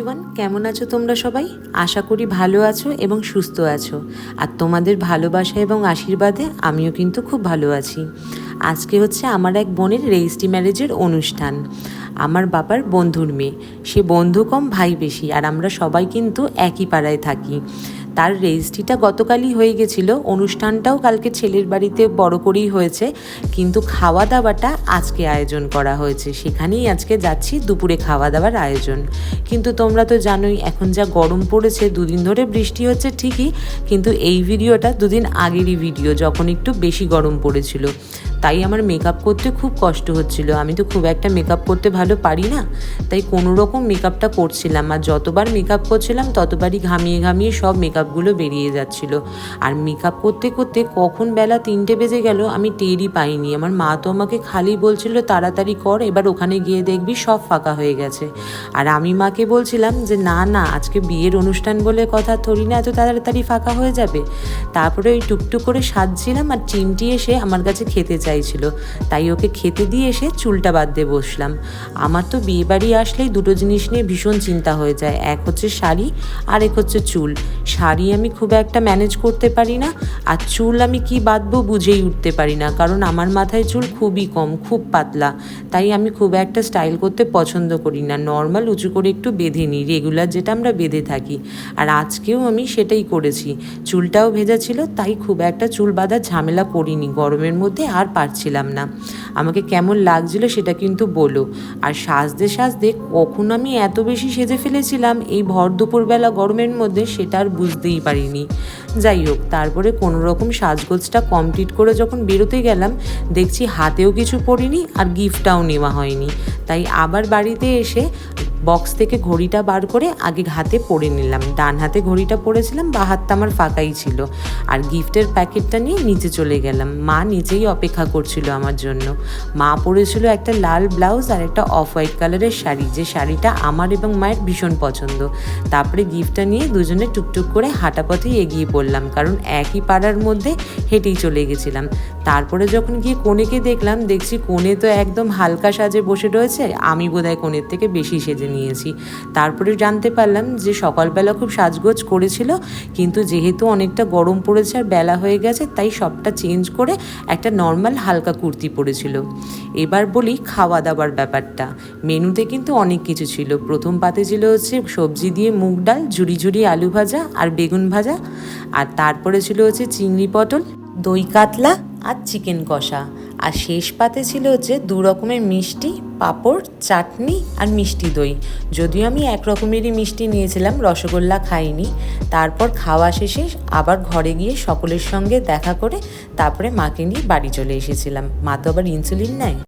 Everyone, কেমন আছো তোমরা সবাই? আশা করি ভালো আছো এবং সুস্থ আছো। আর তোমাদের ভালোবাসা এবং আশীর্বাদে আমিও কিন্তু খুব ভালো আছি। আজকে হচ্ছে আমার এক বোনের রেজিস্ট্রি ম্যারেজের অনুষ্ঠান। আমার বাবার বন্ধুর মেয়ে, সে বন্ধু কম ভাই বেশি, আর আমরা সবাই কিন্তু একই পাড়ায় থাকি। তার রেজিস্ট্রিটা গতকালই হয়ে গেছিলো, অনুষ্ঠানটাও কালকে ছেলের বাড়িতে বড় করেই হয়েছে, কিন্তু খাওয়া দাওয়াটা আজকে আয়োজন করা হয়েছে। সেখানেই আজকে যাচ্ছি, দুপুরে খাওয়া দাওয়ার আয়োজন। কিন্তু তোমরা তো জানোই এখন যা গরম পড়েছে, দুদিন ধরে বৃষ্টি হচ্ছে ঠিকই, কিন্তু এই ভিডিওটা দুদিন আগেরই ভিডিও, যখন একটু বেশি গরম পড়েছিল। তাই আমার মেকআপ করতে খুব কষ্ট হচ্ছিল। আমি তো খুব একটা মেকআপ করতে ভালো পারি না, তাই কোনো রকম মেকআপটা করছিলাম। আর যতবার মেকআপ করছিলাম ততবারই ঘামিয়ে ঘামিয়ে সব মেকআপগুলো বেরিয়ে যাচ্ছিল। আর মেকআপ করতে করতে কখন বেলা 3টে বেজে গেল আমি টেরই পাইনি। আমার মা তো আমাকে খালি বলছিল তাড়াতাড়ি কর, এবার ওখানে গিয়ে দেখবি সব ফাঁকা হয়ে গেছে। আর আমি মাকে বলছিলাম যে না না, আজকে বিয়ের অনুষ্ঠান বলে কথা, থরি না এত তাড়াতাড়ি ফাঁকা হয়ে যাবে। তারপরে ওই টুকটুক করে সাজছিলাম, আর চিমটি এসে আমার কাছে খেতে চাইছিল, তাই ওকে খেতে দিয়ে এসে চুলটা বাঁধতে বসলাম। আমার তো বিয়ে বাড়ি আসলেই দুটো জিনিস নিয়ে ভীষণ চিন্তা হয়ে যায়, এক হচ্ছে শাড়ি আর এক হচ্ছে চুল। শাড়ি আমি খুব একটা ম্যানেজ করতে পারি না, আর চুল আমি কি বাঁধবো বুঝেই উঠতে পারি না, কারণ আমার মাথায় চুল খুবই কম, খুব পাতলা। তাই আমি খুব একটা স্টাইল করতে পছন্দ করি না, নর্মাল উঁচু করে একটু বেঁধে নিই, রেগুলার যেটা আমরা বেঁধে থাকি। আর আজকেও আমি সেটাই করেছি। চুলটাও ভেজা ছিল, তাই খুব একটা চুল বাঁধার ঝামেলা করিনি। গরমের মধ্যে আর পারছিলাম না। আমাকে কেমন লাগছিল সেটা কিন্তু বলো। আর সাজতে সাজতে কখন আমি এত বেশি সেজে ফেলেছিলাম এই ভর দুপুরবেলা গরমের মধ্যে, সেটা আর বুঝতেই পারিনি। যাই হোক, তারপরে কোনো রকম সাজগোজটা কমপ্লিট করে যখন বেরোতে গেলাম, দেখছি হাতেও কিছু পরিনি আর গিফটটাও নেওয়া হয়নি। তাই আবার বাড়িতে এসে বক্স থেকে ঘড়িটা বার করে আগে হাতে পরে নিলাম। ডান হাতে ঘড়িটা পরেছিলাম, বা হাতটা আমার ফাঁকাই ছিল। আর গিফটের প্যাকেটটা নিয়ে নিচে চলে গেলাম। মা নিচেই অপেক্ষা করছিল আমার জন্য। মা পরেছিল একটা লাল ব্লাউজ আর একটা অফ হোয়াইট কালারের শাড়ি, যে শাড়িটা আমার এবং মায়ের ভীষণ পছন্দ। তারপরে গিফটটা নিয়ে দুজনে টুকটুক করে হাঁটা পথেই এগিয়ে পড়লাম, কারণ একই পাড়ার মধ্যে হেঁটেই চলে গেছিলাম। তারপরে যখন গিয়ে কনেকে দেখলাম, দেখছি কনে তো একদম হালকা সাজে বসে রয়েছে, আমি বোধহয় কনের থেকে বেশি সেজে নিয়েছি। তারপরে জানতে পারলাম যে সকালবেলা খুব সাজগোজ করেছিল, কিন্তু যেহেতু অনেকটা গরম পড়েছে আর বেলা হয়ে গেছে, তাই সবটা চেঞ্জ করে একটা নর্মাল হালকা কুর্তি পরেছিল। এবার বলি খাওয়া দাওয়ার ব্যাপারটা। মেনুতে কিন্তু অনেক কিছু ছিল। প্রথম পাতে ছিল হচ্ছে সবজি দিয়ে মুগ ডাল, ঝুরি ঝুরি আলু ভাজা আর বেগুন ভাজা। আর তারপরে ছিল হচ্ছে চিংড়ি পটল, দই কাতলা আর চিকেন কষা। আর শেষ পাতে ছিল হচ্ছে 2 রকমের মিষ্টি, পাঁপড়, চাটনি আর মিষ্টি দই। যদিও আমি এক রকমেরই মিষ্টি নিয়েছিলাম, রসগোল্লা খাইনি। তারপর খাওয়া শেষে আবার ঘরে গিয়ে সকলের সঙ্গে দেখা করে তারপরে মাকে নিয়ে বাড়ি চলে এসেছিলাম। মা তো আবার ইনসুলিন নেয়।